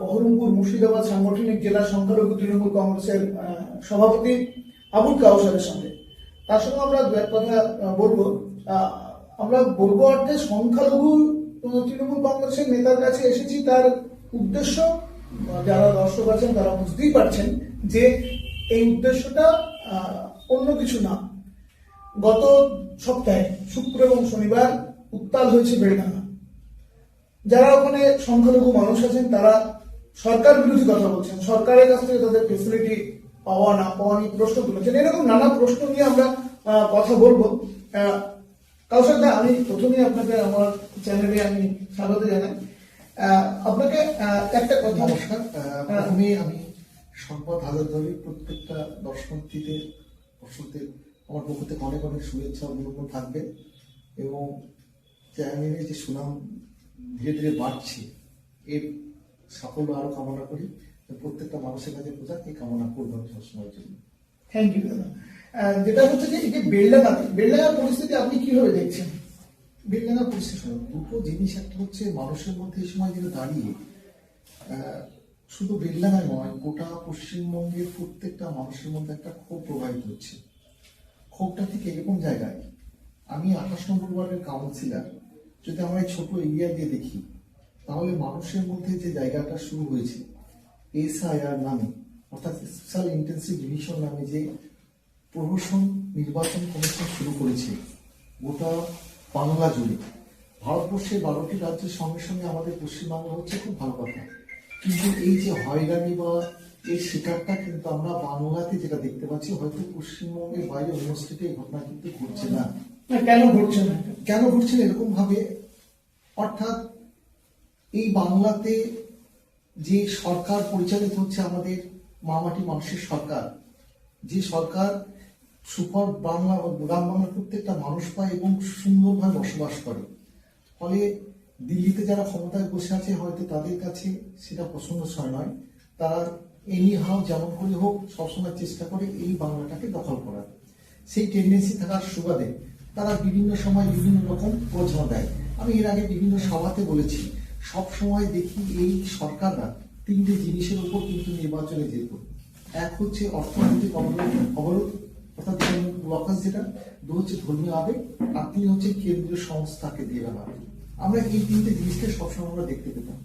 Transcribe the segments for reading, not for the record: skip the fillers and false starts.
বহরমপুর মুর্শিদাবাদ সাংগঠনিক জেলা সংখ্যালঘু তৃণমূল কংগ্রেসের সভাপতি আবুল কাউসারের সঙ্গে তার সঙ্গে আমরা দু এক কথা বলবো। আমরা বলবো অর্থে সংখ্যালঘু তৃণমূল কংগ্রেসের নেতার কাছে এসেছি। তার উদ্দেশ্য যারা দর্শক আছেন তারা বুঝতেই পারছেন যে এই উদ্দেশ্যটা অন্য কিছু না। গত সপ্তাহে শুক্র এবং শনিবার উত্তাল হয়েছে বেলডাঙ্গা। যারা ওখানে সংখ্যালঘু মানুষ আছেন তারা সরকার বিরোধী কথা বলছেন, সরকারের কাছ থেকে তাদের ফেসিলিটি পাওয়া না পাওয়া নিয়ে প্রশ্ন তুলেছেন। এরকম নানা প্রশ্ন নিয়ে আমরা কথা বলবো। কাউসার দা, আমি প্রথমেই আপনাকে আমার চ্যানেলে আমি স্বাগত জানাই। আপনাকে একটা কথা। নমস্কার। প্রথমে আমি সংবাদ হাজারদুয়ারি প্রত্যেকটা দর্শনার্থীদের আমার পক্ষ থেকে অনেক অনেক শুভেচ্ছা অভিনন্দন থাকবে এবং চ্যানেলের যে সুনাম ধীরে ধীরে বাড়ছে এর সাফল্য আরো কামনা করি। প্রত্যেকটা মানুষের কাছে পৌঁছাক এই কামনা করবো সবসময়ের জন্য। থ্যাংক ইউ দাদা। যেটা হচ্ছে যে এই যে বেলডাঙ্গার পরিস্থিতি আপনি কিভাবে দেখছেন? বেলডাঙ্গা পরিস্থিতি দুটো জিনিস, একটা হচ্ছে মানুষের মধ্যে এই সময় যেটা দাঁড়িয়ে শুধু বেলডাঙ্গায় নয়, গোটা পশ্চিমবঙ্গের প্রত্যেকটা মানুষের মধ্যে একটা ক্ষোভ প্রবাহিত হচ্ছে। ক্ষোভটা ঠিক এরকম জায়গায়, আমি 28 নম্বর ওয়ার্ডের কাউন্সিলর, যদি আমরা এই ছোট এরিয়া দিয়ে দেখি তাহলে মানুষের মধ্যে যে জায়গাটা শুরু হয়েছে SIR নামে, অর্থাৎ স্পেশাল ইন্টেন্সিভ ডিভিশন নামে যে প্রহসন নির্বাচন কমিশন শুরু করেছে গোটা বাংলা জুড়ে। ভারতবর্ষের 12টি রাজ্যের সঙ্গে সঙ্গে আমাদের পশ্চিমবাংলা হচ্ছে খুব ভালো কথা, কিন্তু এই যে হয়রানি বা এই শিকারটা কিন্তু আমরা বাংলাতে যেটা দেখতে পাচ্ছি, হয়তো পশ্চিমবঙ্গের বাইরে অন্য স্টেটে এই ঘটনা কিন্তু ঘটছে না। কেন ঘটছে না? এরকম ভাবে, অর্থাৎ এই বাংলাতে যে সরকার পরিচালিত হচ্ছে আমাদের মামাটি মানুষের সরকার, যে সরকার সুপার বাংলা গ্রাম বাংলার প্রত্যেকটা মানুষ পায় এবং সুন্দরভাবে বসবাস করে, ফলে দিল্লিতে যারা ক্ষমতায় বসে আছে হয়তো তাদের কাছে সেটা পছন্দসই নয়। তারা এনি হাও যেমন করে হোক সবসময় চেষ্টা করে এই বাংলাটাকে দখল করার। সেই টেন্ডেন্সি থাকার সুবাদে তারা বিভিন্ন সময় বিভিন্ন রকম প্রচারণা দেয়। আমি এর আগে বিভিন্ন সভাতে বলেছি, সব সময় দেখি এই সরকাররা তিনটে জিনিসের উপর কিন্তু নির্বাচনে যেত। এক হচ্ছে অর্থনৈতিক অবরোধ, অর্থাৎ ব্লকাজ যেটা, দু হচ্ছে ধর্মীয় আবেগ, আর তিন হচ্ছে কেন্দ্রীয় সংস্থাকে দিয়ে ব্যবহার। আমরা এই তিনটে জিনিসকে সবসময় আমরা দেখতে পেতাম।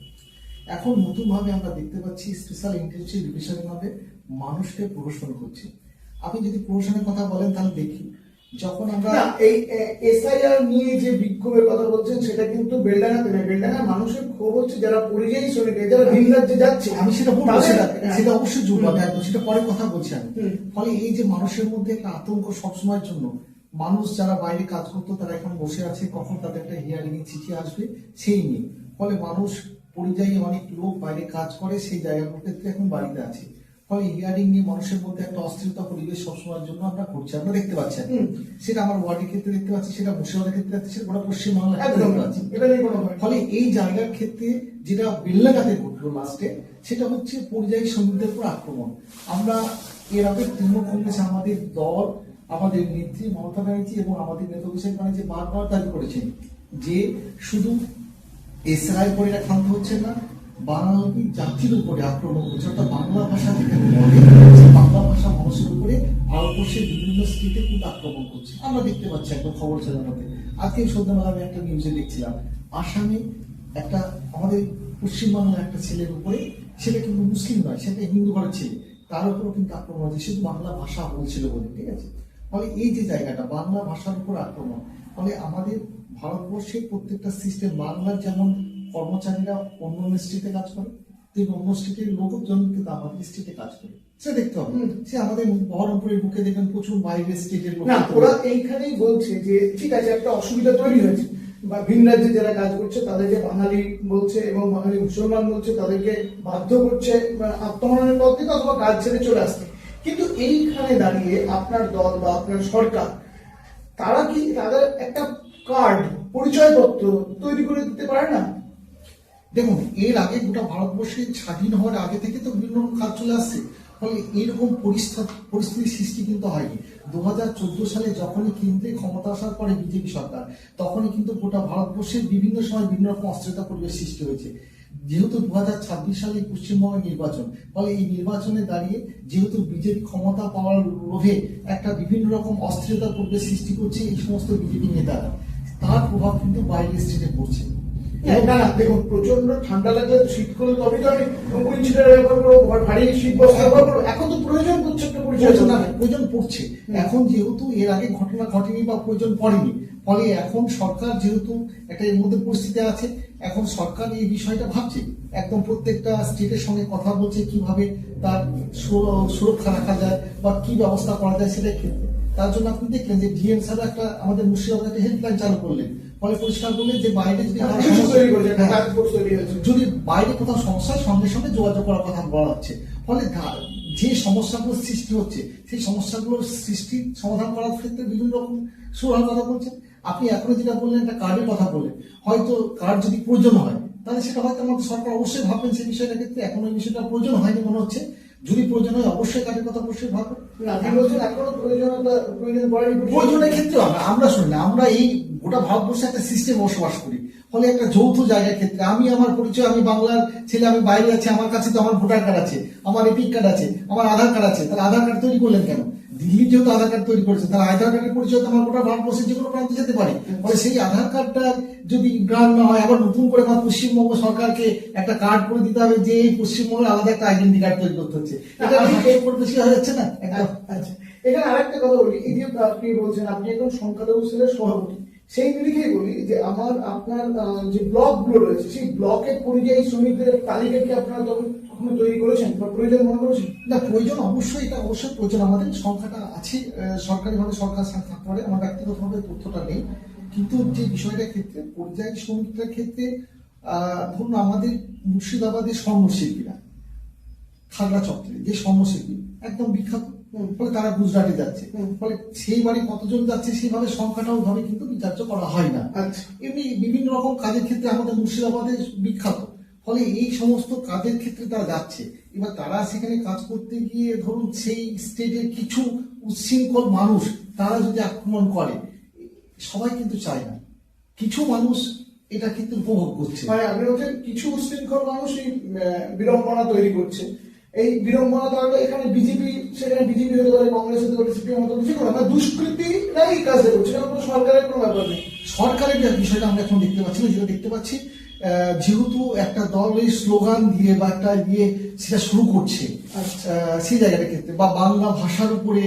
এখন নতুন ভাবে আমরা দেখতে পাচ্ছি স্পেশাল ইন্টেন্সিভ ডিভিশন ভাবে মানুষকে প্রহসন করছে। আপনি যদি প্রহসনের কথা বলেন তাহলে দেখি, যখন আমরা এই SIR নিয়ে যে বিক্ষোভের কথা বলছেন সেটা কিন্তু বেলডাঙ্গাতে নয়। বেলডাঙ্গার মানুষের ক্ষোভ হচ্ছে যারা পরিযায়ী শ্রমিক, যারা ভিন রাজ্যে যাচ্ছে। আমি সেটা বলবো, সেটা অবশ্যই জরুরি, একদম সেটা পরে কথা বলছি আমি। ফলে এই যে মানুষের মধ্যে একটা আতঙ্ক সবসময়ের জন্য, মানুষ যারা বাইরে কাজ করতো তারা এখন বসে আছে কখন তাদের একটা হিয়ারিং এ চিঠি আসবে সেই নিয়ে। ফলে মানুষ পরিযায়ী অনেক লোক বাইরে কাজ করে সেই জায়গাগুলোর ক্ষেত্রে এখন বাড়িতে আছে। ফলে হিয়ারিং নিয়ে মানুষের মধ্যে একটা অস্থিরতা পরিবেশ সবসময়ের জন্য আমরা করছি, আমরা দেখতে পাচ্ছি। সেটা আমার ওয়ার্ডের ক্ষেত্রে দেখতে পাচ্ছি, সেটা মুর্শিদাবাদের ক্ষেত্রে দেখতে পাচ্ছি, গোটা পশ্চিমবাংলার ক্ষেত্রে দেখতে পাচ্ছি। ফলে এই জায়গার ক্ষেত্রে যেটা বেলডাঙ্গাতে ঘটলো লাস্টে, সেটা হচ্ছে পরিযায়ী শ্রমিকদের উপর আক্রমণ। আমরা এর আগে তৃণমূল কংগ্রেস আমাদের দল, আমাদের নেত্রী মমতা ব্যানার্জি এবং আমাদের নেতা অভিষেক ব্যানার্জি বারবার দাবি করেছেন যে শুধু SIR করে ক্ষান্ত হচ্ছে না, বাঙালি জাতির উপরে আক্রমণ করছে, অর্থাৎ বাংলা ভাষা যেখানে বলে বাংলা ভাষা মানুষের উপরে ভারতবর্ষের বিভিন্ন স্টেটে কিন্তু আক্রমণ করছে। আমরা দেখতে পাচ্ছি একদম খবর চালানোতে। আজকে সন্ধ্যাবেলা আমি একটা নিউজে দেখছিলাম, আসামে একটা আমাদের পশ্চিমবাংলার একটা ছেলের উপরে, সেটা কিন্তু মুসলিম নয়, সেটা হিন্দু ঘরের ছেলে, তার উপরও কিন্তু আক্রমণ হচ্ছে শুধু বাংলা ভাষা বলছিল বলে। ঠিক আছে, ফলে এই যে জায়গাটা বাংলা ভাষার উপর আক্রমণ, ফলে আমাদের ভারতবর্ষের প্রত্যেকটা সিস্টেম, বাংলার যেমন কর্মচারীরা অন্য স্টেটে কাজ করে, তেমনি অন্য স্টেটের লোকজন কিন্তু আমাদের স্টেটে কাজ করে, সে দেখতে হবে। সে আমাদের বহরমপুরের বুকে দেখবেন প্রচুর বাইরের স্টেটের লোক। ওরা এইখানেই বলছে যে ঠিক আছে, একটা অসুবিধা তৈরি হয়েছে, বা ভিন রাজ্যে যারা কাজ করছে তাদেরকে বাঙালি বলছে এবং বাঙালি মুসলমান বলছে, তাদেরকে বাধ্য করছে আত্মমননের পথ থেকে অথবা কাজ ছেড়ে চলে আসতে। কিন্তু এইখানে দাঁড়িয়ে আপনার দল বা আপনার সরকার, তারা কি তাদের একটা কার্ড, পরিচয়পত্র তৈরি করে দিতে পারে না? দেখুন, এর আগে গোটা ভারতবর্ষে স্বাধীন হওয়ার আগে থেকে তো বিভিন্ন কাজ চলে আসছে, ফলে এরকম পরিস্থিতির সৃষ্টি কিন্তু হয়নি। 2014 সালে যখনই কেন্দ্রে ক্ষমতা আসার পরে বিজেপি সরকার, তখনই কিন্তু গোটা ভারতবর্ষের বিভিন্ন সময় বিভিন্ন রকম অস্থিরতা পরিবেশ সৃষ্টি হয়েছে। যেহেতু 2026 সালে পশ্চিমবঙ্গের নির্বাচন, ফলে এই নির্বাচনে দাঁড়িয়ে যেহেতু বিজেপি ক্ষমতা পাওয়ার লোভে একটা বিভিন্ন রকম অস্থিরতা পরিবেশ সৃষ্টি করছে এই সমস্ত বিজেপি নেতারা, তার প্রভাব কিন্তু বাইরের স্টেটে পড়ছে। না না, দেখুন প্রচন্ড ঠান্ডা লাগলে শীত করলে তবে তো আমি উইন্ডশিল্ডের ব্যবহার করবো, ভারী শীত বস্ত্র ব্যবহার করবো। এখন তো প্রয়োজন পড়ছে একটা পরিচয়। প্রয়োজন পড়ছে এখন, যেহেতু এর আগে ঘটনা ঘটেনি বা প্রয়োজন পড়েনি, ফলে এখন সরকার যেহেতু একটা এর মধ্যে পরিস্থিতি আছে, এখন সরকার এই বিষয়টা ভাবছে, একদম প্রত্যেকটা স্টেটের সঙ্গে কথা বলছে কিভাবে তার সুরক্ষা রাখা যায় বা কি ব্যবস্থা করা যায় সেটাই ক্ষেত্রে। তার জন্য আপনি দেখলেন যে ডিএম স্যার একটা আমাদের মুর্শিদাবাদে একটা হেল্পলাইন চালু করলেন, ফলে পরিষ্কার করলেন যে বাইরে যদি বাইরে কোথাও সমস্যা হয় সঙ্গে সঙ্গে যোগাযোগ করার কথা বলা হচ্ছে। ফলে যে সমস্যাগুলো সৃষ্টি হচ্ছে সেই সমস্যাগুলোর সৃষ্টির সমাধান করার ক্ষেত্রে বিভিন্ন রকম সুরাহার কথা বলছেন। আপনি এখনো যেটা বললেন একটা কার্ডের কথা বললেন, হয়তো কার্ড যদি প্রয়োজন হয় তাহলে সেটা হয়তো আমাদের সরকার অবশ্যই ভাববেন সেই বিষয়টার ক্ষেত্রে। এখন ওই বিষয়টা প্রয়োজন হয়নি মনে হচ্ছে, যদি প্রয়োজন হয় অবশ্যই কার্ডের কথা অবশ্যই ভাববেন। এখনো প্রয়োজনের ক্ষেত্রে আমরা শুনি না, আমরা এই গোটা ভারতবর্ষে একটা সিস্টেম বসবাস করি, ফলে একটা যৌথ জায়গার ক্ষেত্রে আমি আমার পরিচয়, আমি বাংলার ছেলে, আমি বাইরে আছি, আমার কাছে তো আমার ভোটার কার্ড আছে, আমার এপিক কার্ড আছে, আমার আধার কার্ড আছে, তাহলে আধার কার্ড তৈরি করলেন কেন? দিল্লি যেহেতু আধার কার্ড তৈরি করেছে, তাহলে আধার কার্ডের পরিচয় তো আমার গোটা ভারতবর্ষের যে কোনো প্রান্তে যেতে পারে। ফলে সেই আধার কার্ডটা যদি গ্রান্ট না হয়, আবার নতুন করে আমার পশ্চিমবঙ্গ সরকারকে একটা কার্ড করে দিতে হবে যে এই পশ্চিমবঙ্গের আলাদা একটা আইডেন্টি কার্ড তৈরি করতে হচ্ছে, এটা বেশি হয়ে যাচ্ছে না? আচ্ছা, এখানে আরেকটা কথা বলি, এই যে আপনি বলছেন আপনি একজন সংখ্যালঘু সেলের সভাপতি, সেই দিকেই বলি যে আপনার যে ব্লক গুলো রয়েছে সেই ব্লকের পরিযায়ী শ্রমিকদের তালিকা কি আপনারা কখনো তৈরি করেছেন বা প্রয়োজন মনে করেছেন? না, প্রয়োজন অবশ্যই, এটা অবশ্যই প্রয়োজন। আমাদের সংখ্যাটা আছে, সরকারিভাবে সরকার থাকতে পারে, আমার ব্যক্তিগতভাবে তথ্যটা নেই, কিন্তু যে বিষয়টার ক্ষেত্রে পরিযায়ী শ্রমিকদের ক্ষেত্রে ধরুন আমাদের মুর্শিদাবাদের স্বর্ণশিল্পীরা, খাগড়া চত্বরে যে স্বর্ণশিল্পী একদম বিখ্যাত, ফলে তারা গুজরাটে যাচ্ছে, ফলে সেই বাড়ি কতজন যাচ্ছে সেইভাবে সংখ্যাটাও ভাবে কিন্তু বিচার্য করা হয় না। এমনি বিভিন্ন রকম কাজের ক্ষেত্রে আমাদের মুর্শিদাবাদে বিখ্যাত, ফলে এই সমস্ত কাজের ক্ষেত্রে তারা যাচ্ছে। এবার তারা সেখানে কাজ করতে গিয়ে ধরুন সেই স্টেটের কিছু উচ্ছৃঙ্খল মানুষ তারা যদি আক্রমণ করে, সবাই কিন্তু চায় না, কিছু মানুষ এটা কিন্তু উপভোগ করছে। মানে আপনি বলছেন কিছু উচ্ছৃঙ্খল মানুষ এই বিড়ম্বনা তৈরি করছে, এই বিড়ম্বনা তাহলে এখানে বিজেপি, সেখানে বিজেপি হতে পারে, কংগ্রেস হতে পারে, সিপিএম হতে পারে, সেগুলো মানে দুষ্কৃতীরাই কাজটা করছে, কোনো সরকারের কোনো ব্যাপার নেই। সরকারের বিষয়টা আমরা এখন দেখতে পাচ্ছি না, যেটা দেখতে পাচ্ছি যেহেতু একটা দল এই স্লোগান দিয়ে বা একটা দিয়ে সেটা শুরু করছে সেই জায়গাটার ক্ষেত্রে, বা বাংলা ভাষার উপরে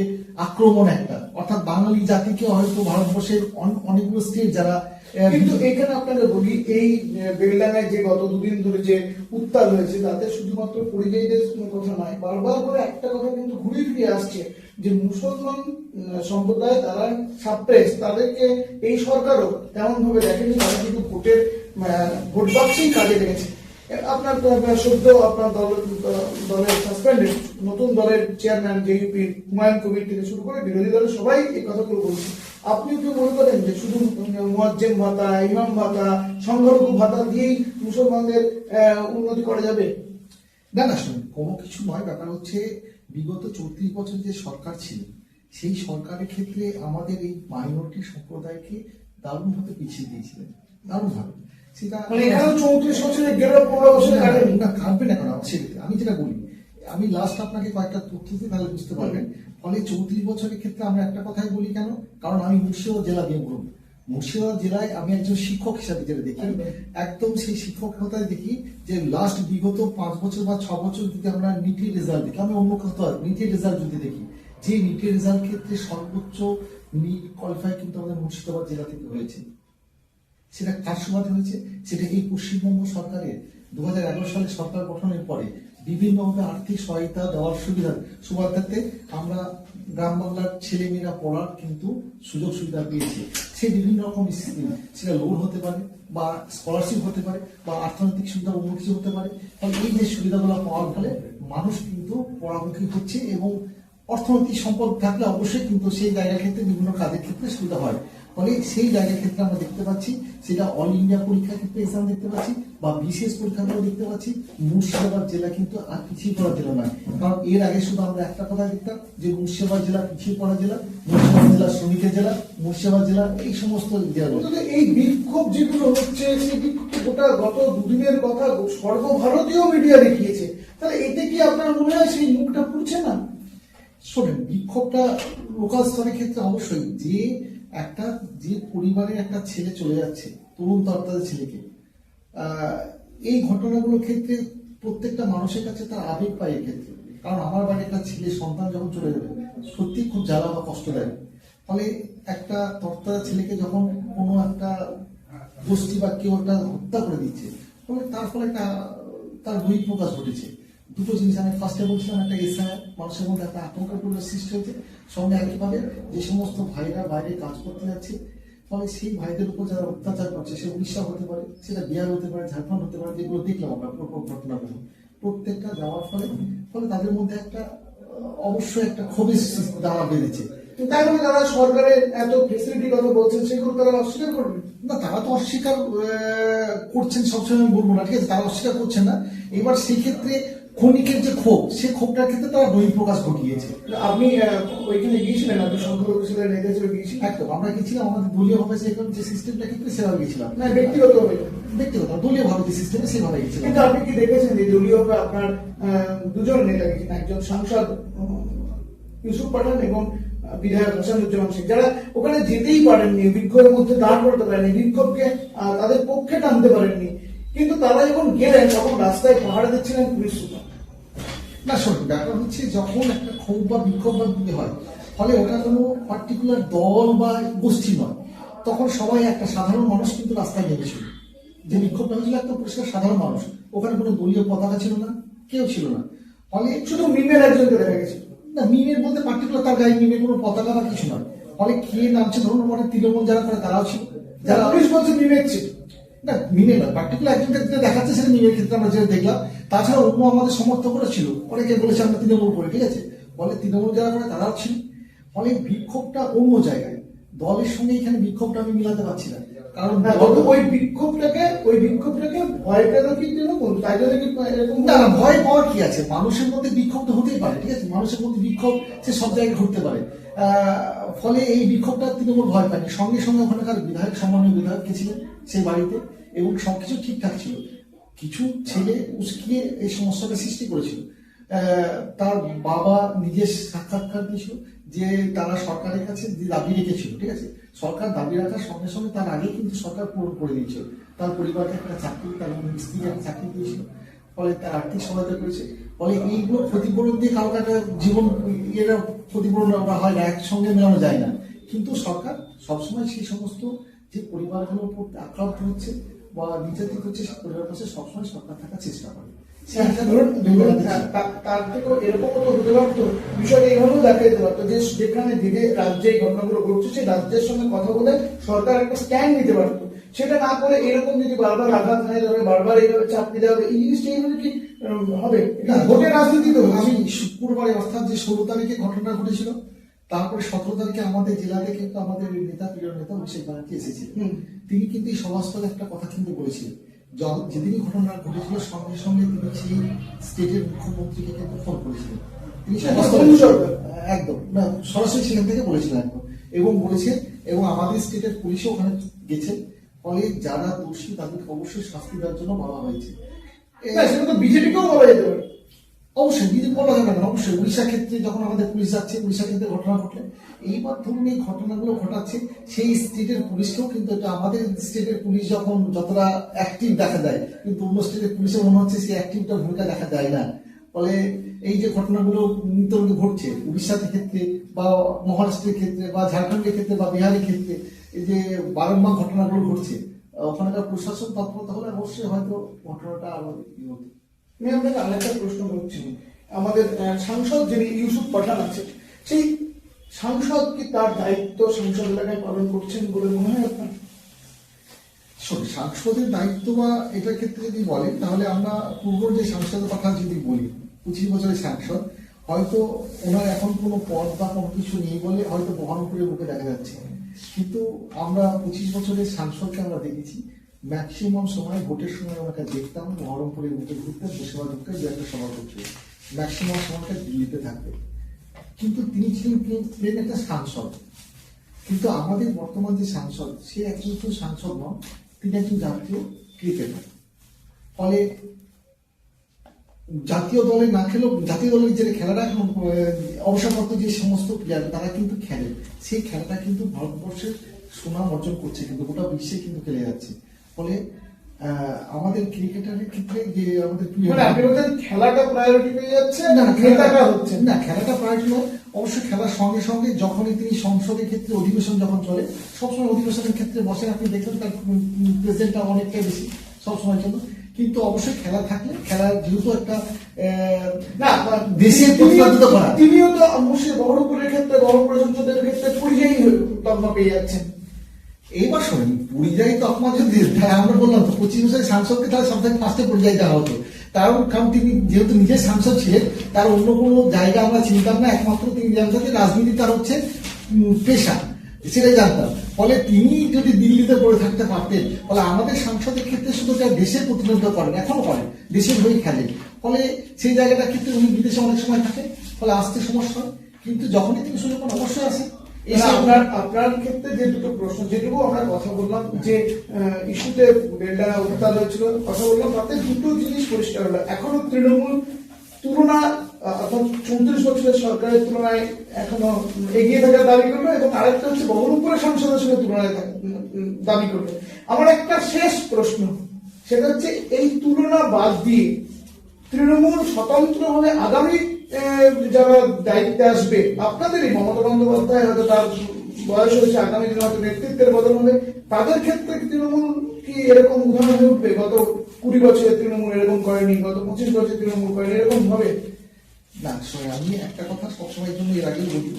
আক্রমণ একটা, অর্থাৎ বাঙালি জাতিকে হয়তো ভারতবর্ষের অনেকগুলো স্টেট যারা, কিন্তু এখানে আপনাকে বলি এই বেলডাঙ্গায় যে গত দুদিন ধরে যে উত্তাল হয়েছে তাতে শুধুমাত্র পরিযায়ীদের কথা নয়, বারবার করে একটা কথা কিন্তু ঘুরে ফিরে আসছে যে মুসলমান সম্প্রদায় তারা সাপ্রেস, তাদেরকে এই সরকারও তেমন ভাবে দেখেনি, তারা কিন্তু ভোট বাক্সেই কাজে লেগেছে। আপনার সদ্য আপনার দলের সাসপেন্ডেড নতুন দলের চেয়ারম্যান জেইউপির হুমায়ুন কবির থেকে শুরু করে বিরোধী দলের সবাই এই কথাগুলো বলছে। আপনিও কি মনে করেন যে শুধু মুয়াজ্জেম ভাতা, ইমাম ভাতা, সংখ্যালঘু ভাতা দিয়েই মুসলমানদের উন্নতি করা যাবে? না না, শুনুন, কোনো কিছু নয়। ব্যাপার হচ্ছে বিগত 34 বছর যে সরকার ছিল সেই সরকারের ক্ষেত্রে আমাদের এই মাইনরিটি সম্প্রদায়কে দারুণভাবে পিছিয়ে দিয়েছিলেন, দারুণভাবে। সেটা মানে এখানে 34 বছরের গেরো 15 বছরে কাটেনি না, কাটবে না কেন? আমি যেটা বলি, আমি লাস্ট আপনাকে কয়েকটা তথ্য দিই, তাহলে বুঝতে পারবেন। ফলে 34 বছরের ক্ষেত্রে আমরা একটা কথাই বলি কেন, কারণ আমি মুর্শিদাবাদ জেলা দিয়ে বলব, মুর্শিদাবাদ জেলায় আমি একজন শিক্ষক হিসাবে যেটা দেখি, একদম সেই শিক্ষকতায় দেখি যে লাস্ট বিগত 5 বছর বা 6 বছর যদি আমরা নিটের রেজাল্ট দেখি, আমি অন্য কথা নিটের রেজাল্ট যদি দেখি, যে নিটের রেজাল্ট ক্ষেত্রে সর্বোচ্চ নিট কোয়ালিফাই কিন্তু আমাদের মুর্শিদাবাদ জেলা থেকে হয়েছে। সেটা কার সুবাদে হয়েছে? সেটা এই পশ্চিমবঙ্গ সরকারের 2011 সালে সরকার গঠনের পরে বিভিন্নভাবে আর্থিক সহায়তা দেওয়ার সুবাদে আমরা গ্রাম বাংলার ছেলেমেয়েরা পড়ার কিন্তু সুযোগ সুবিধা পেয়েছে। সে বিভিন্ন রকম স্কিম, সেটা লোন হতে পারে বা স্কলারশিপ হতে পারে বা অর্থনৈতিক সুবিধা অন্য কিছু হতে পারে। ফলে এই যে সুবিধাগুলো পাওয়ার ফলে মানুষ কিন্তু পড়ামুখী হচ্ছে, এবং অর্থনৈতিক সম্পদ থাকলে অবশ্যই কিন্তু সেই জায়গার ক্ষেত্রে বিভিন্ন কাজের ক্ষেত্রে সুবিধা হয়। ফলে সেই জায়গার ক্ষেত্রে আমরা দেখতে পাচ্ছি, সেটা অল ইন্ডিয়া পরীক্ষার ক্ষেত্রে এক্সাম দেখতে পাচ্ছি বা বিশেষ পরীক্ষাগুলো দেখতে পাচ্ছি, মুর্শিদাবাদ জেলা কিন্তু আর পিছিয়ে পড়া জেলা নয়। কারণ এর আগে শুধু আমরা একটা কথা দেখতাম যে মুর্শিদাবাদ জেলা পিছিয়ে পড়া জেলা, মুর্শিদাবাদ জেলা শ্রমিকের জেলা, মুর্শিদাবাদ জেলা এই সমস্ত জেলা। অন্তত এই বিক্ষোভ যেগুলো হচ্ছে সেই বিক্ষোভ গোটা গত দুদিনের কথা সর্বভারতীয় মিডিয়া দেখিয়েছে, তাহলে এতে কি আপনার মনে হয় সেই মুখটা পুড়ছে না? শোনেন, বিক্ষোভটা লোকাল স্তরের ক্ষেত্রে অবশ্যই, যে পরিবারের একটা ছেলে চলে যাচ্ছে, তরুণ তরতাজা ছেলেকে, এই ঘটনাগুলোর ক্ষেত্রে প্রত্যেকটা মানুষের কাছে তার আবেগ পায় এর ক্ষেত্রে। কারণ আমার বাড়ির একটা ছেলে সন্তান যখন চলে যাবে সত্যি খুব জ্বালা বা কষ্ট দেয়। ফলে একটা তরতাজা ছেলেকে যখন কোনো একটা গোষ্ঠী বা কেউ একটা হত্যা করে দিচ্ছে, ফলে তার ফলে একটা তার বহিঃপ্রকাশ ঘটেছে। দুটো জিনিস আমি ফার্স্টে বলছিলাম, একটা এসআই মানুষের মধ্যে একটা আতঙ্কের পরিবেশ সৃষ্টি হয়েছে, সঙ্গে একইভাবে যে সমস্ত ভাইরা বাইরে কাজ করতে যাচ্ছে, ফলে সেই ভাইদের উপর যারা অত্যাচার করছে, সে উড়িষ্যা হতে পারে, সেটা বিহার হতে পারে, ঝাড়খণ্ড হতে পারে, যেগুলো দেখলাম আমরা ঘটনাগুলো প্রত্যেকটা যাওয়ার ফলে তাদের মধ্যে একটা অবশ্যই একটা ক্ষোভের দাওয়া বেড়েছে। তাই বলে তারা সরকারের এত ফেসিলিটি কথা বলছেন সেগুলো তারা অস্বীকার করবে না, তারা তো অস্বীকার করছেন, সবসময় আমি বলবো না, ঠিক আছে, তারা অস্বীকার করছেন না। এবার সেই ক্ষেত্রে ক্ষণিকের যে ক্ষোভ, সেই ক্ষোভটার ক্ষেত্রে তারা বহিঃপ্রকাশ ঘটিয়েছে। আপনি ওইখানে গিয়েছিলেন, আপনি সংখ্যালঘু ছিলেন, নেতা হিসেবে গিয়েছিলেন? একদম, আমরা গেছিলাম আমাদের দলীয় ভাবে যে সিস্টেমটা ক্ষেত্রে সেভাবে গেছিলাম, না ব্যক্তিগত দলীয় ভাবে যে সিস্টেমে সেভাবে গেছিলাম। কিন্তু আপনি কি দেখেছেন যে দলীয় আপনার দুজন নেতা গেছেন, একজন সাংসদ ইউসুফ পাঠান এবং বিধায়ক হাসানুজ্জামান শেখ, যারা ওখানে যেতেই পারেননি, বিক্ষোভের মধ্যে দাঁড় করতে পারেননি, বিক্ষোভকে তাদের পক্ষে টানতে পারেননি, কিন্তু তারা যখন গেলেন তখন রাস্তায় পাহাড় দিচ্ছিলেন পুলিশ সুপার। না শোন, ব্যাপার হচ্ছে যখন একটা ক্ষোভ বা বিক্ষোভ বা হয়, ফলে ওটা কোনো পার্টিকুলার দল বা গোষ্ঠী নয়, তখন সবাই একটা সাধারণ মানুষ কিন্তু রাস্তায় নেমেছিল। যে বিক্ষোভটা হয়েছিল একটা পরিষ্কার সাধারণ মানুষ, ওখানে কোনো দলীয় পতাকা ছিল না, কেউ ছিল না। ফলে শুধু মিমের একজনকে দেখা গেছে। না, মিমের বলতে পার্টিকুলার তার গায়ে মিমের কোনো পতাকা বা কিছু নয়। ফলে কে নামছে ধরুন, মানে তৃণমূল যারা করে তারাও ছিল, যারা পুলিশ বলছে মিমের ছিল না, মিমে নয়, পার্টিকুলার একজন ক্ষেত্রে দেখাচ্ছে সেটা মিমের ক্ষেত্রে আমরা যেটা দেখলাম। তাছাড়া অন্য আমাদের সমর্থকরা ছিল, অনেকে বলেছে আমরা তৃণমূল করি, ঠিক আছে, ফলে তৃণমূল যারা করে তারাও ছিল। ফলে বিক্ষোভটা অন্য জায়গায়, দলের সঙ্গে এখানে বিক্ষোভটা আমি মিলাতে পারছি না। কারণ ওই বিক্ষোভটাকে ভয় পেল কি তৃণমূল, তাই জন্য কি এরকম? না, ভয় পাওয়ার কি আছে, মানুষের মধ্যে বিক্ষোভ তো হতেই পারে, ঠিক আছে, মানুষের মধ্যে বিক্ষোভ সে সব জায়গায় ঘটতে পারে। ফলে এই বিক্ষোভটা তৃণমূল ভয় পায়নি। সঙ্গে সঙ্গে ওখানকার বিধায়ক, সম্মানীয় বিধায়ক গেছিলেন সেই বাড়িতে এবং সবকিছু ঠিকঠাক ছিল। কিছু ছেলে উস্কিয়ে এই সমস্যাটা সৃষ্টি করেছিল। তার বাবা নিজের সাক্ষাৎকার দিয়েছিল যে তারা সরকারের কাছে দাবি রেখেছিল, ঠিক আছে, সরকার দাবি রাখার সঙ্গে সঙ্গে তার আগে কিন্তু সরকার পূরণ করে দিয়েছিল। তার পরিবারকে একটা চাকরি, তার স্ত্রীকে একটা চাকরি দিয়েছিল, ফলে তার আর্থিক সহায়তা করেছে। ফলে এইগুলো ক্ষতিপূরণ দিয়ে কারো একটা জীবন এরা ক্ষতিপূরণ হয় না, একসঙ্গে মেলানো যায় না। কিন্তু সরকার সবসময় সেই সমস্ত যে পরিবারগুলোর উপর আক্রান্ত হচ্ছে বা নির্যাতিত হচ্ছে, সেই পরিবার পাশে সবসময় সরকার থাকার চেষ্টা করে। তার থেকেও এরকম তো হতে পারতো, বিষয়টা এইভাবেও দেখা যেতে পারতো যে যেখানে যে রাজ্যে এই ঘটনাগুলো ঘটছে সেই রাজ্যের সঙ্গে কথা বলে সরকার একটা স্ট্যান্ড নিতে পারতো। সেটা না করে এরকম যদি বারবার আঘাত হানে যাবে, বারবার এইভাবে চাপ দিতে হবে, এই জিনিসটা এইভাবে কি হবে? ভোটের রাজনীতি তো আমি শুক্রবারে অর্থাৎ যে 16 তারিখে ঘটনা ঘটেছিল, তারপরে 17 তারিখে আমাদের জেলাতে কিন্তু আমাদের নেতা, প্রিয় নেতা অভিষেক ব্যানার্জি এসেছিলেন। তিনি কিন্তু এই সভাস্থলে একটা কথা কিন্তু বলেছিলেন, যেদিনই ঘটনা ঘটেছিল সঙ্গে সঙ্গে তিনি সেই স্টেটের মুখ্যমন্ত্রীকে কিন্তু ফোন করেছিলেন। তিনি একদম না, সরাসরি সেখান থেকে বলেছিলেন একদম, এবং বলেছেন, এবং আমাদের স্টেটের পুলিশও ওখানে গেছে। ফলে যারা দোষী তাদেরকে অবশ্যই শাস্তি দেওয়ার জন্য বলা হয়েছে। সেটা তো বিজেপিকেও বলা যেতে পারে। অবশ্যই বিজেপি বলা যাবে না, অবশ্যই উড়িষ্যা ক্ষেত্রে যখন আমাদের পুলিশ যাচ্ছে, উড়িষ্যা ক্ষেত্রে ঘটনা ঘটলে, এইবার ধরুন এই ঘটনাগুলো ঘটাচ্ছে সেই স্টেটের পুলিশকেও কিন্তু, এটা আমাদের স্টেটের পুলিশ যখন যতটা অ্যাক্টিভ দেখা যায়, কিন্তু অন্য স্টেটের পুলিশে মনে হচ্ছে সেই অ্যাক্টিভটা ভূমিকা দেখা যায় না। ফলে এই যে ঘটনাগুলো নিত্য ঘটছে উড়িষ্যার ক্ষেত্রে বা মহারাষ্ট্রের ক্ষেত্রে বা ঝাড়খণ্ডের ক্ষেত্রে বা বিহারের ক্ষেত্রে, এই যে বারংবার ঘটনাগুলো ঘটছে, ওখানকার প্রশাসন তৎপরতা হলে অবশ্যই হয়তো ঘটনাটা আরো হতো। আমি আপনাকে আরেকটা প্রশ্ন করছি, আমাদের সাংসদ যিনি ইউসুফ পাঠান আছে, সেই সাংসদ কি তার দায়িত্ব সংসদ এলাকায় পালন করছেন বলে মনে হয় আপনার? সাংসদের দায়িত্ব বা এটার ক্ষেত্রে যদি বলেন, তাহলে আমরা পূর্ব যে সাংসদের কথা যদি বলি, 25 বছরের সাংসদ, হয়তো ওনার এখন কোনো পদ বা কোনো কিছু নেই বলে হয়তো বহন করে বুকে দেখা যাচ্ছে। কিন্তু আমরা 25 বছরের সাংসদকে আমরা দেখেছি ম্যাক্সিমাম সময় ভোটের সময় ওনাকে দেখতাম বহরমপুরের মধ্যে ঘুরতে বসেবা ঢুকতে দু একটা সভা করতে, ম্যাক্সিমাম সময়টা দিল্লিতে থাকতেন। কিন্তু তিনি ছিলেন একটা সাংসদ। কিন্তু আমাদের বর্তমান যে সাংসদ, সে একজন তো সাংসদ নন, তিনি একজন জাতীয় ক্রিকেটার। ফলে জাতীয় দলে না খেলেও জাতীয় দলের যে খেলাটা এখন অবসরপ্রাপ্ত যে সমস্ত প্লেয়ার তারা কিন্তু খেলে, সেই খেলাটা কিন্তু ভারতবর্ষের সুনাম অর্জন করছে, কিন্তু গোটা বিশ্বে কিন্তু খেলে যাচ্ছে। ফলে আমাদের ক্রিকেটারের ক্ষেত্রে যে আমাদের মানে আপনি বলছেন খেলাটা প্রায়োরিটি পেয়ে যাচ্ছে না, খেলাটা হচ্ছে না, খেলাটা প্রায়োরিটি নয়। অবশ্যই খেলার সঙ্গে সঙ্গে যখনই তিনি সংসদের ক্ষেত্রে অধিবেশন যখন চলে, সবসময় অধিবেশনের ক্ষেত্রে বসেন, আপনি দেখবেন তার প্রেজেন্টটা অনেকটাই বেশি সবসময়ের জন্য। কিন্তু অবশ্যই খেলা থাকলে, খেলার যেহেতু একটা না দেশের প্রতিনিধিত্ব করা, তিনিও তো অবশ্যই বহরমপুরের ক্ষেত্রে বহরমপুর সংসদের ক্ষেত্রে পরিযায়ী তকমা পেয়ে যাচ্ছেন। এইবার শোনেন, পরিযায়ী তকমা যদি আমরা বললাম তো 25 বছরের সাংসদকে তাহলে সবথেকে ফার্স্টে পরিযায়ী দেওয়া হতো। কারণ তিনি যেহেতু নিজের সাংসদ ছিলেন, তার অন্য কোনো জায়গা আমরা চিনতাম না, একমাত্র তিনি জানতেন যে রাজনীতি তার হচ্ছে পেশা, সেটাই জানতাম। ফলে তিনি যদি দিল্লিতে পড়ে থাকতে পারতেন, ফলে আমাদের সাংসদের ক্ষেত্রে শুধু যা দেশের প্রতিনিধিত্ব করেন, এখনো করেন, দেশের হয়ে খেলেন, ফলে সেই জায়গাটার ক্ষেত্রে উনি বিদেশে অনেক সময় থাকেন, ফলে আসতে সমস্যা হয়। কিন্তু যখনই তিনি সুযোগ পান অবশ্যই আসেন। আপনার ক্ষেত্রে যে দুটো প্রশ্ন, যেটুকু আমরা কথা বললাম যে ইস্যুতে বেলডাঙ্গা উত্তাল হয়েছিল কথা বললাম, তাতে দুটো জিনিস পরিষ্কার হলো। এখনো তৃণমূল তুলনা অর্থাৎ 34 বছরের সরকারের তুলনায় এখনো এগিয়ে থাকার দাবি করলো, এবং আরেকটা হচ্ছে বহরমপুরের সংসদের সঙ্গে তুলনায় দাবি করলো। আমার একটা শেষ প্রশ্ন, সেটা হচ্ছে এই তুলনা বাদ দিয়ে তৃণমূল স্বতন্ত্রভাবে আগামী যারা দায়িত্বে আসবে, আপনাদেরই মমতা বন্দ্যোপাধ্যায় হয়তো তার বয়স হয়েছে, আগামী দিনে হয়তো নেতৃত্বের বদল হবে, তাদের ক্ষেত্রে তৃণমূল কি এরকম উদাহরণ হয়ে উঠবে? গত 20 বছরে তৃণমূল এরকম করেনি, গত 25 বছরে তৃণমূল করেনি, এরকম হবে না? আমি একটা কথা সবসময়ের জন্য এর আগেই বলি,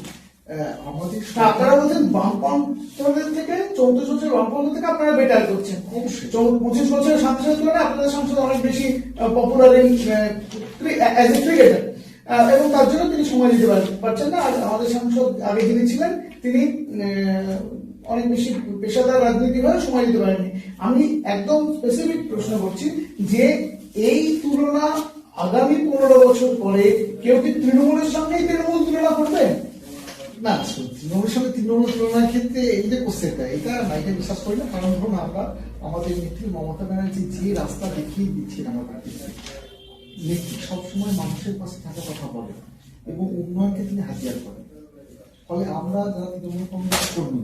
আমাদের আপনারা বলছেন বামপন্থীদের থেকে 34 বছরের বামপন্থ থেকে আপনারা বেটার করছেন। অবশ্যই 25 বছরের সাংসদের তুলনায় আপনাদের সাংসদ অনেক বেশি পপুলার অ্যাজ এ ক্রিকেটার, এবং তার জন্য তিনি সময় দিতে পারছেন না। আর আমাদের সাংসদ আগে যিনি ছিলেন তিনি অনেক বেশি পেশাদার রাজনীতি হয়ে সময় দিতে পারেননি। আমি একদম স্পেসিফিক প্রশ্ন করছি যে এই তুলনা আগামী 15 বছর পরে কেউ কি তৃণমূলের সঙ্গেই তৃণমূল তুলনা করবে? না, তৃণমূলের সঙ্গে তৃণমূল তুলনার ক্ষেত্রে এই যে কোশ্চেনটা, এটা না, এটা বিশ্বাস করি না। কারণ ধরুন আমরা আমাদের নেত্রী মমতা ব্যানার্জি যে রাস্তা দেখিয়ে দিচ্ছেন আমাদেরকে, নেত্রী সবসময় মানুষের পাশে থাকার কথা বলে এবং উন্নয়নকে তিনি হাতিয়ার করেন। ফলে আমরা যারা তৃণমূল কংগ্রেস কর্মী,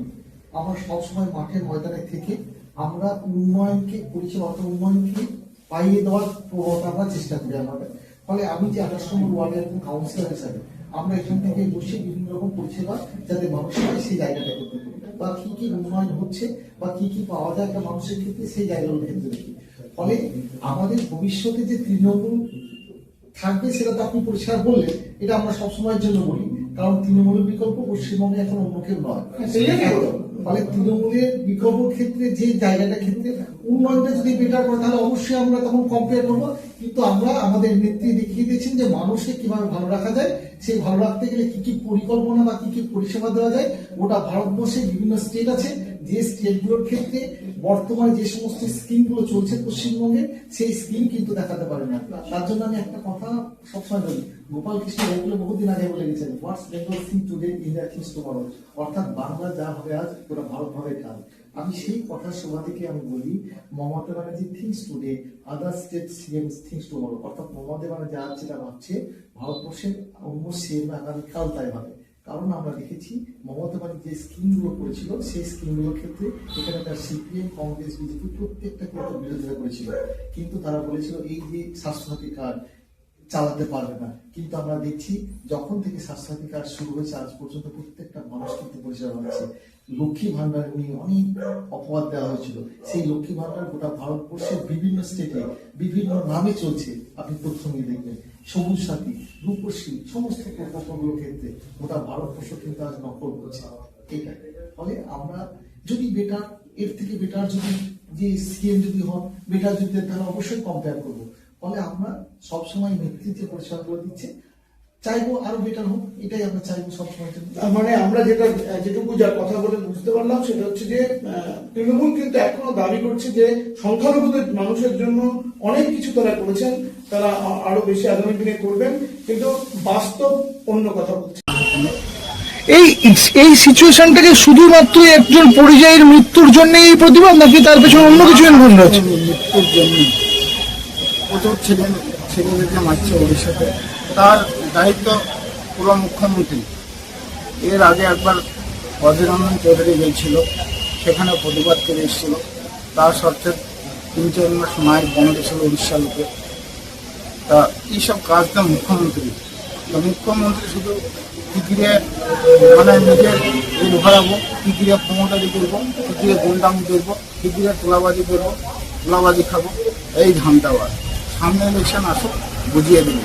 আমরা সবসময় মাঠের ময়দানে থেকে আমরা উন্নয়নকে পরিষেবা, উন্নয়নকে পাইয়ে দেওয়ার প্রবণতা আমরা চেষ্টা করি আমাদের। ফলে আমি যে 28 নম্বর ওয়ার্ডের একজন কাউন্সিলর হিসাবে আমরা এখান থেকে বসে বিভিন্ন রকম পরিষেবা যাতে মানুষ পায় সেই জায়গাটা করতে পারি, বা কি কি উন্নয়ন হচ্ছে বা কি কি পাওয়া যায় একটা মানুষের ক্ষেত্রে, সেই জায়গাগুলো ক্ষেত্রে দেখি। ফলে আমাদের ভবিষ্যতে যে তৃণমূল থাকবে সেটা তো আপনি পরিষ্কার বললেন, এটা আমরা সবসময়ের জন্য বলি, কারণ তৃণমূলের বিকল্প পশ্চিমবঙ্গে এখন অন্য কেউ নয়। ফলে তৃণমূলের বিকল্প ক্ষেত্রে যে জায়গাটা ক্ষেত্রে উন্নয়নটা যদি বেটার করে, তাহলে অবশ্যই আমরা তখন কম্পেয়ার করবো। কিন্তু আমরা আমাদের নেত্রী দেখিয়ে দিয়েছেন যে মানুষকে কিভাবে ভালো রাখা যায়, সেই ভালো রাখতে গেলে কি কি পরিকল্পনা বা কি কি পরিষেবা দেওয়া যায়। গোটা ভারতবর্ষে বিভিন্ন স্টেট আছে, যে স্টেটগুলোর ক্ষেত্রে বর্তমানে যে সমস্ত স্কিমগুলো চলছে পশ্চিমবঙ্গে, সেই স্কিম কিন্তু দেখাতে পারে না। তার জন্য আমি একটা কথা সবসময় বলি, গোপাল কৃষ্ণ গোখলে বহুদিন আগে বলে গেছেন, what's Bengal think today India thinks tomorrow, অর্থাৎ বাংলা যা হবে আজ পুরো ভারত হবে কাল। আমি সেই কথার শোভা থেকে আমি বলি Mamata Banerjee things today, other state CM things tomorrow, অর্থাৎ মমতা ব্যানার্জি আজ যেটা ভাবছে ভারতবর্ষের অন্য সিএম আগামীকাল তাই হবে। কারণ আমরা দেখেছি মমতা ব্যানার্জি যে স্কিমগুলো করেছিল, সেই স্কিমগুলোর ক্ষেত্রে এখানে তার সিপিএম, কংগ্রেস, বিজেপি প্রত্যেকটা ক্ষেত্রে বিরোধিতা করেছিল, কিন্তু তারা বলেছিল এই যে স্বাস্থ্যসাথী কার্ড চালাতে পারবে না। কিন্তু আমরা দেখছি যখন থেকে স্বাস্থ্যসাথী কার্ড শুরু হয়েছে আজ পর্যন্ত প্রত্যেকটা মানুষ কিন্তু পরিষেবা পাচ্ছে। লক্ষ্মী ভান্ডার নিয়ে অনেক অপবাদ দেওয়া হয়েছিল, সেই লক্ষ্মী ভান্ডার গোটা ভারতবর্ষের বিভিন্ন স্টেটে বিভিন্ন নামে চলছে, আপনি তথ্য নিয়ে দেখবেন। সবুজ সাথী, রূপশ্রী, সমস্ত প্রকল্পগুলোর ক্ষেত্রে গোটা ভারতবর্ষ কিন্তু আজ নকল করছে। এইটাই ফলে আমরা যদি বেটার, এর থেকে বেটার যদি যে স্কিম যদি হন, বেটার যদি, তাহলে অবশ্যই কম্পেয়ার করবো। ফলে আমরা সবসময় নেতৃত্বে পরিষেবাগুলো দিচ্ছে চাইবো আরো বেটার হোক, এটাই আমরা চাইবো সবসময় জন্য। তার মানে আমরা যেটুকু যার কথা বলে বুঝতে পারলাম সেটা হচ্ছে যে তৃণমূল কিন্তু এখনো দাবি করছে যে সংখ্যালঘুদের মানুষের জন্য অনেক কিছু তারা করেছেন, তারা আরো বেশি আগামী দিনে করবেন, কিন্তু বাস্তব অন্য কথা বলছে। এই সিচুয়েশনটাকে শুধুমাত্র একজন পরিযায়ীর মৃত্যুর জন্যই এই প্রতিবাদ, নাকি তার পেছনে অন্য কিছু ইনভলভ রয়েছে? মৃত্যুর জন্য প্রচুর ছেলেদেরকে মারছে ওড়িশাতে, তার দায়িত্ব পুরো মুখ্যমন্ত্রী। এর আগে একবার অধীর রঞ্জন চৌধুরী গিয়েছিল, সেখানে প্রতিবাদ করে এসেছিল, তার সত্ত্বেও 3-4 মাস মায়ের বন্ধ ছিল উড়িষ্যার লোকে। তা এইসব কাজটা মুখ্যমন্ত্রী, মুখ্যমন্ত্রী শুধু টিকিরে মানে নিজের রেল ভরাবো, টিকিরে প্রমোটারি করবো, টিকিরে গুন্ডামি করবো, টিকিরে তোলাবাজি করবো, তোলাবাজি খাবো, এই ধান্দাবাদ। সামনে ইলেকশন আসুক, বুঝিয়ে দেবো।